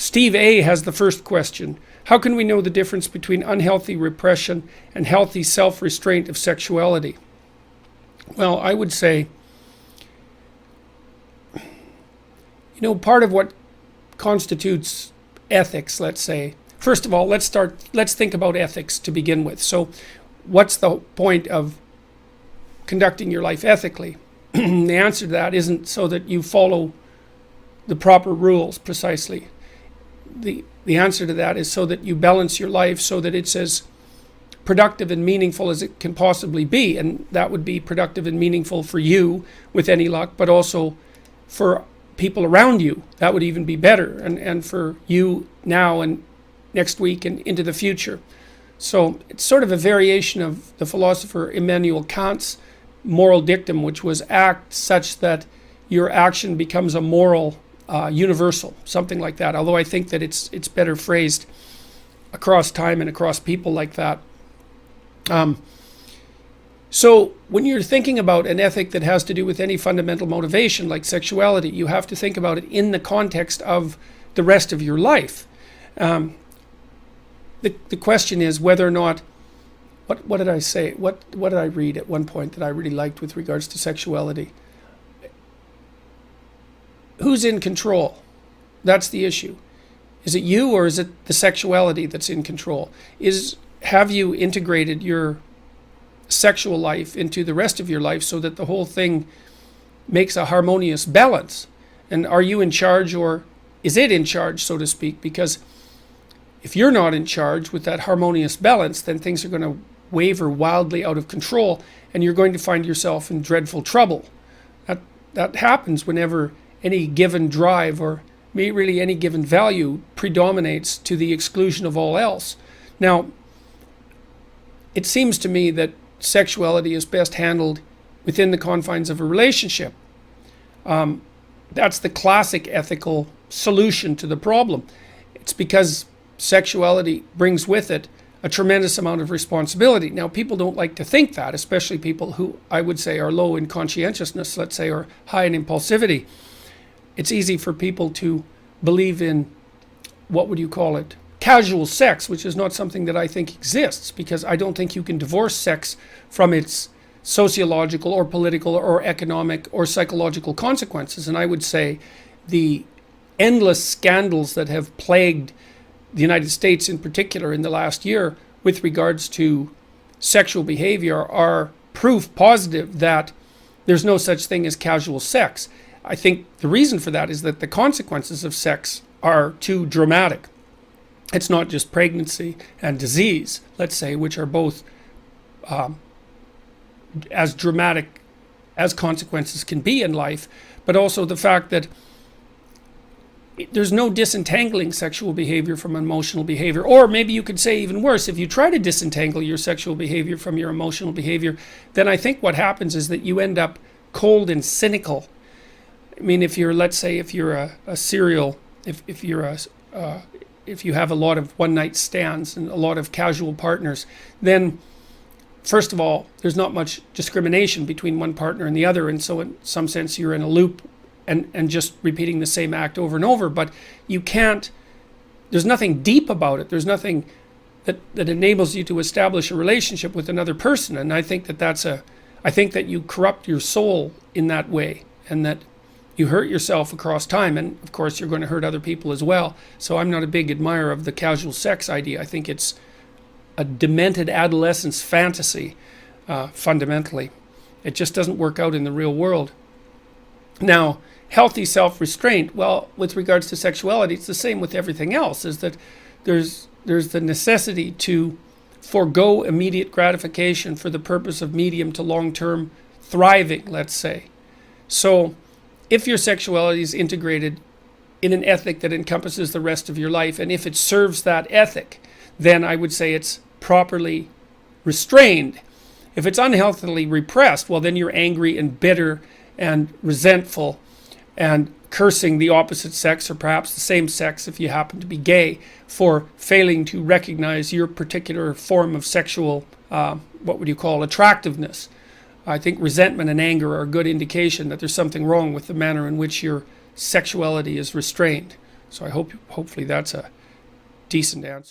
Steve A. has the first question. How can we know the difference between unhealthy repression and healthy self-restraint of sexuality? Well, I would say, part of what constitutes ethics, let's say, first of all, let's think about ethics to begin with. So what's the point of conducting your life ethically? The answer to that isn't so that you follow the proper rules precisely. The answer to that is so that you balance your life so that it's as productive and meaningful as it can possibly be. And that would be productive and meaningful for you with any luck, but also for people around you. That would even be better. And for you now and next week and into the future. So it's sort of a variation of the philosopher Immanuel Kant's moral dictum, which was act such that your action becomes a moral universal, something like that. Although I think that it's better phrased across time and across people like that. So when you're thinking about an ethic that has to do with any fundamental motivation like sexuality, you have to think about it in the context of the rest of your life. The question is whether or not, what did I say? What did I read at one point that I really liked with regards to sexuality? Who's in control? That's the issue. Is it you or is it the sexuality that's in control? Have you integrated your sexual life into the rest of your life so that the whole thing makes a harmonious balance? And are you in charge, or is it in charge, so to speak? Because if you're not in charge with that harmonious balance, then things are going to waver wildly out of control and you're going to find yourself in dreadful trouble. That happens whenever any given drive or really any given value predominates to the exclusion of all else. Now, it seems to me that sexuality is best handled within the confines of a relationship. That's the classic ethical solution to the problem. It's because sexuality brings with it a tremendous amount of responsibility. Now, people don't like to think that, especially people who I would say are low in conscientiousness, let's say, or high in impulsivity. It's easy for people to believe in, what would you call it, casual sex, which is not something that I think exists, because I don't think you can divorce sex from its sociological or political or economic or psychological consequences. And I would say the endless scandals that have plagued the United States in particular in the last year with regards to sexual behavior are proof positive that there's no such thing as casual sex. I think the reason for that is that the consequences of sex are too dramatic. It's not just pregnancy and disease, let's say, which are both as dramatic as consequences can be in life, but also the fact that there's no disentangling sexual behavior from emotional behavior. Or maybe you could say even worse, if you try to disentangle your sexual behavior from your emotional behavior, then I think what happens is that you end up cold and cynical. I mean, if you're, let's say, if you're a serial, if you have a lot of one-night stands and a lot of casual partners, then first of all, there's not much discrimination between one partner and the other, and so in some sense you're in a loop and just repeating the same act over and over. But you can't, there's nothing deep about it. There's nothing that enables you to establish a relationship with another person. And I think that I think that you corrupt your soul in that way, and that you hurt yourself across time, and of course you're going to hurt other people as well. So I'm not a big admirer of the casual sex idea. I think it's a demented adolescence fantasy, fundamentally. It just doesn't work out in the real world. Now, healthy self-restraint, well, with regards to sexuality, it's the same with everything else, is that there's the necessity to forego immediate gratification for the purpose of medium to long-term thriving, let's say. So if your sexuality is integrated in an ethic that encompasses the rest of your life, and if it serves that ethic, then I would say it's properly restrained. If it's unhealthily repressed, well, then you're angry and bitter and resentful and cursing the opposite sex, or perhaps the same sex if you happen to be gay, for failing to recognize your particular form of sexual, what would you call, attractiveness. I think resentment and anger are a good indication that there's something wrong with the manner in which your sexuality is restrained. So hopefully that's a decent answer.